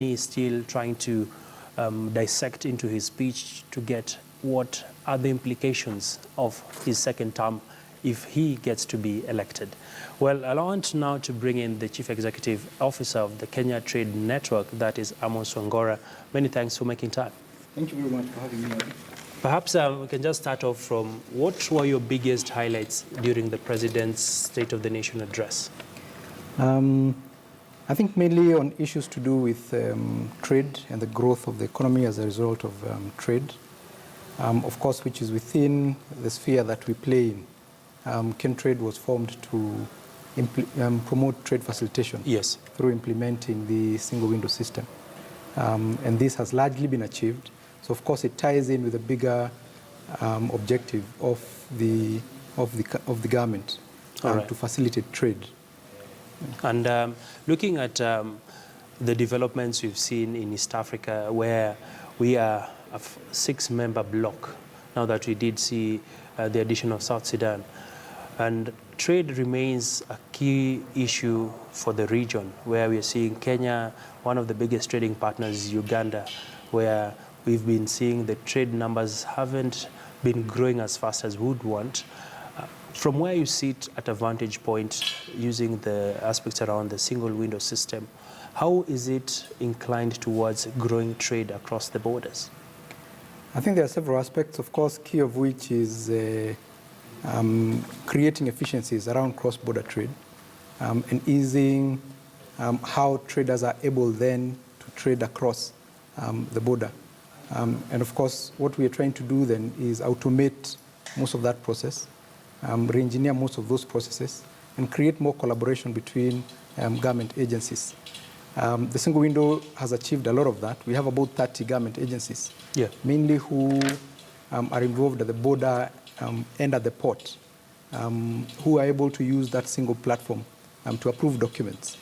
he is still trying to dissect into his speech to get what are the implications of his second term if he gets to be elected. Well, I want now to bring in the Chief Executive Officer of the KenTrade Network, that is Amos Wangora. Many thanks for making time. Thank you very much for having me. Perhaps we can just start off from what were your biggest highlights during the President's State of the Nation address? I think mainly on issues to do with trade and the growth of the economy as a result of trade, of course, which is within the sphere that we play in. KenTrade was formed to promote trade facilitation through implementing the single window system. And this has largely been achieved. So, of course, it ties in with the bigger objective of the government to facilitate trade. And looking at the developments we've seen in East Africa, where we are a 6-member bloc, now that we did see the addition of South Sudan, and trade remains a key issue for the region, where we are seeing Kenya, one of the biggest trading partners, Uganda, where we've been seeing the trade numbers haven't been growing as fast as we would want. From where you sit at a vantage point using the aspects around the single window system, how is it inclined towards growing trade across the borders? I think there are several aspects, of course, key of which is creating efficiencies around cross-border trade and easing how traders are able then to trade across the border. And of course, what we are trying to do then is automate most of that process, re-engineer most of those processes, and create more collaboration between government agencies. The single window has achieved a lot of that. We have about 30 government agencies, mainly who are involved at the border and at the port, who are able to use that single platform to approve documents.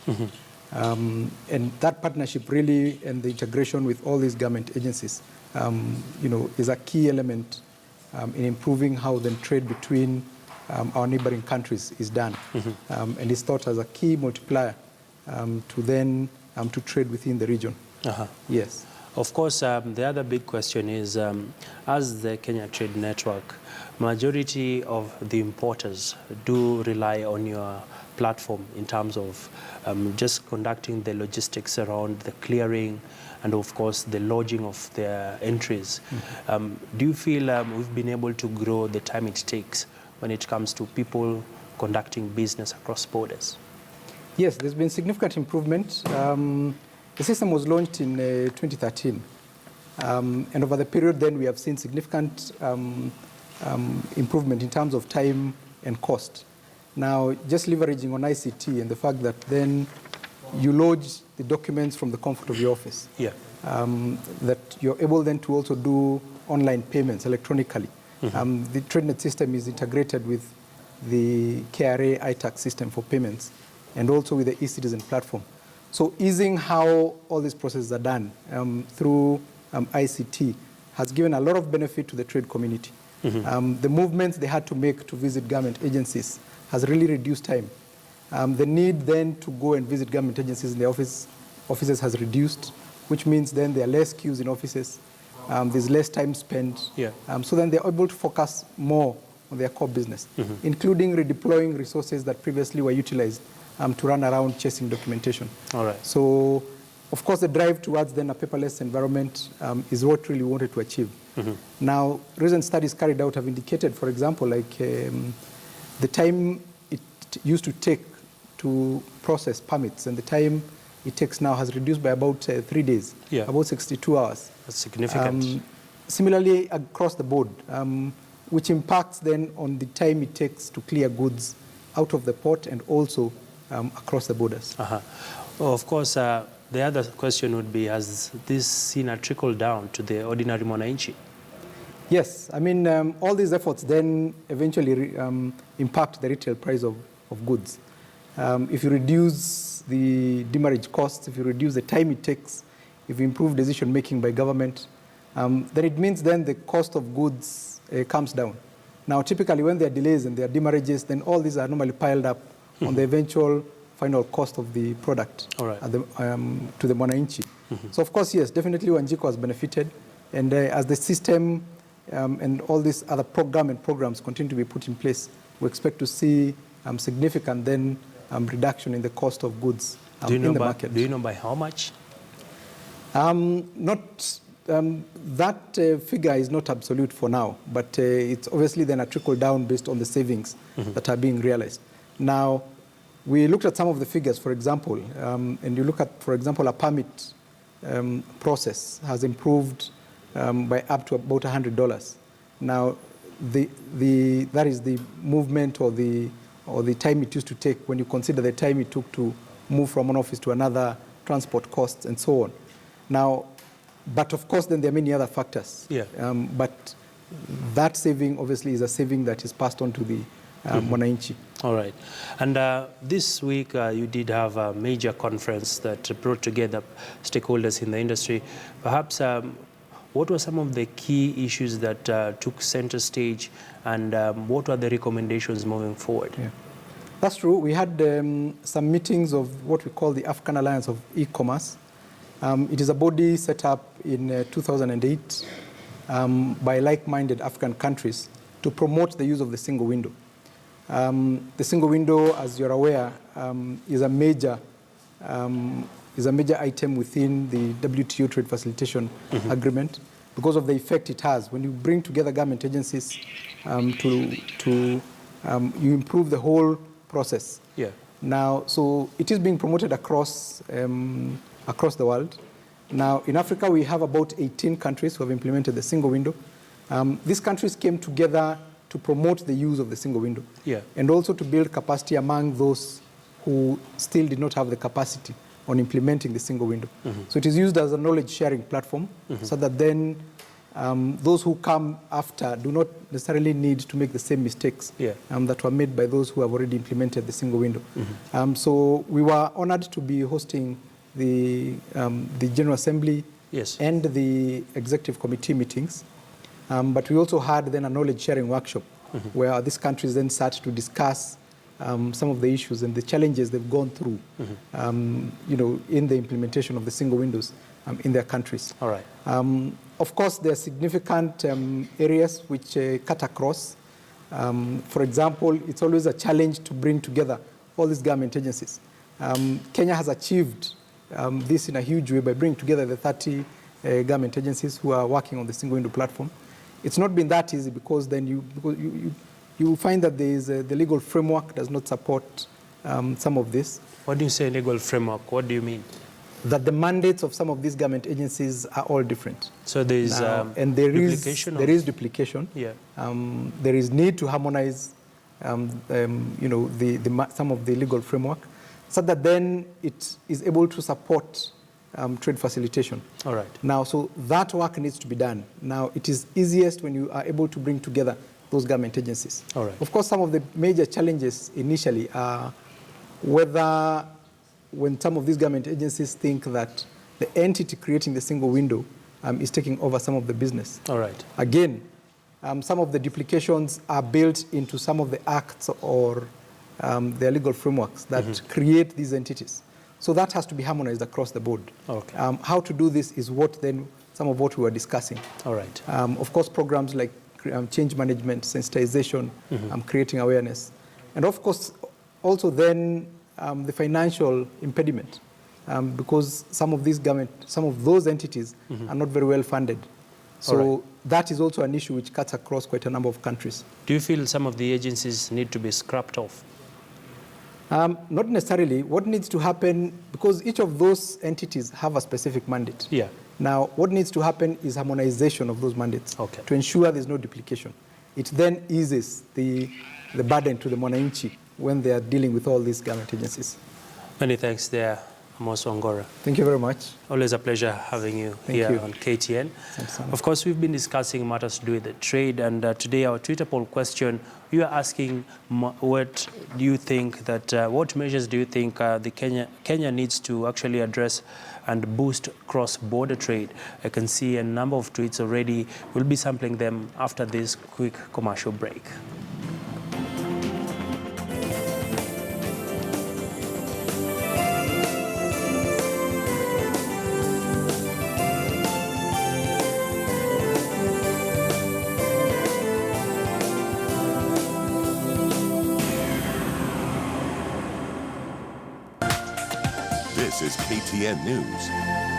And that partnership really, and the integration with all these government agencies, is a key element in improving how then trade between our neighboring countries is done, and is thought as a key multiplier to then to trade within the region. Yes. Of course, the other big question is, as the KenTrade Network, majority of the importers do rely on your platform in terms of just conducting the logistics around the clearing and, of course, the lodging of their entries. Do you feel we've been able to grow the time it takes when it comes to people conducting business across borders? Yes, there's been significant improvement. The system was launched in 2013, and over the period then we have seen significant improvement in terms of time and cost. Now, just leveraging on ICT and the fact that then you lodge the documents from the comfort of your office, that you're able then to also do online payments electronically. The TradeNet system is integrated with the KRA iTax system for payments and also with the e-citizen platform. So easing how all these processes are done through ICT has given a lot of benefit to the trade community. The movements they had to make to visit government agencies has really reduced time. The need then to go and visit government agencies in the offices has reduced, which means then there are less queues in offices. There's less time spent. So then they're able to focus more on their core business, including redeploying resources that previously were utilized to run around chasing documentation. So, of course, the drive towards then a paperless environment is what really we wanted to achieve. Now, recent studies carried out have indicated, for example, like the time it used to take to process permits and the time it takes now has reduced by about 3 days, about 62 hours. That's significant. Similarly, across the board, which impacts then on the time it takes to clear goods out of the port and also across the borders. Well, of course, the other question would be, has this seen a trickle down to the ordinary mwananchi? Yes, I mean, all these efforts then eventually impact the retail price of goods. If you reduce the demurrage costs, if you reduce the time it takes, if you improve decision-making by government, then it means then the cost of goods comes down. Now, typically when there are delays and there are demurrages, then all these are normally piled up on the eventual final cost of the product to the mwananchi. So of course, yes, definitely Wanjiko has benefited. And as the system and all these other programs continue to be put in place, we expect to see significant then reduction in the cost of goods in the market. Do you know by how much? That figure is not absolute for now, but it's obviously then a trickle down based on the savings that are being realized. Now, we looked at some of the figures, for example, and you look at, for example, a permit process has improved by up to about $100. Now, that is the movement or the time it used to take when you consider the time it took to move from one office to another, transport costs, and so on. Now, but of course, then there are many other factors. Yeah. But that saving, obviously, is a saving that is passed on to the Mwananchi. All right. And this week, you did have a major conference that brought together stakeholders in the industry. Perhaps, what were some of the key issues that took center stage, and what were the recommendations moving forward? Yeah. That's true. We had some meetings of what we call the African Alliance of E-Commerce. It is a body set up in 2008 by like-minded African countries to promote the use of the single window. The single window, as you're aware, is a major item within the WTO trade facilitation agreement because of the effect it has. When you bring together government agencies you improve the whole process. Yeah. Now, so it is being promoted across the world. Now, in Africa, we have about 18 countries who have implemented the single window. These countries came together to promote the use of the single window, and also to build capacity among those who still did not have the capacity on implementing the single window. So it is used as a knowledge-sharing platform, so that then those who come after do not necessarily need to make the same mistakes that were made by those who have already implemented the single window. So we were honored to be hosting the General Assembly and the Executive Committee meetings. But we also had then a knowledge-sharing workshop where these countries then sat to discuss some of the issues and the challenges they've gone through, in the implementation of the single windows in their countries. All right. Of course, there are significant areas which cut across. For example, it's always a challenge to bring together all these government agencies. Kenya has achieved this in a huge way by bringing together the 30 government agencies who are working on the single window platform. It's not been that easy because then you find that there is the legal framework does not support some of this. What do you say legal framework? What do you mean? That the mandates of some of these government agencies are all different. So there is duplication. There is duplication. Yeah. There is need to harmonize, some of the legal framework, so that then it is able to support trade facilitation. All right. Now, so that work needs to be done. Now, it is easiest when you are able to bring together those government agencies. All right. Of course, some of the major challenges initially are whether when some of these government agencies think that the entity creating the single window is taking over some of the business. All right. Again, some of the duplications are built into some of the acts or their legal frameworks that create these entities. So that has to be harmonized across the board. Okay. How to do this is some of what we were discussing. All right. Of course, programs like change management, sensitization, creating awareness. And of course, also then the financial impediment, because some of those entities are not very well funded. So that is also an issue which cuts across quite a number of countries. Do you feel some of the agencies need to be scrapped off? Not necessarily. What needs to happen, because each of those entities have a specific mandate. Yeah. Now, what needs to happen is harmonization of those mandates to ensure there's no duplication. It then eases the burden to the Mwananchi when they are dealing with all these government agencies. Many thanks there, Amos Wangora. Thank you very much. Always a pleasure having you here on KTN. Of course, we've been discussing matters to do with the trade, and today our Twitter poll question, we are asking what do you think that, what measures do you think Kenya needs to actually address and boost cross-border trade? I can see a number of tweets already. We'll be sampling them after this quick commercial break. This is KTN News.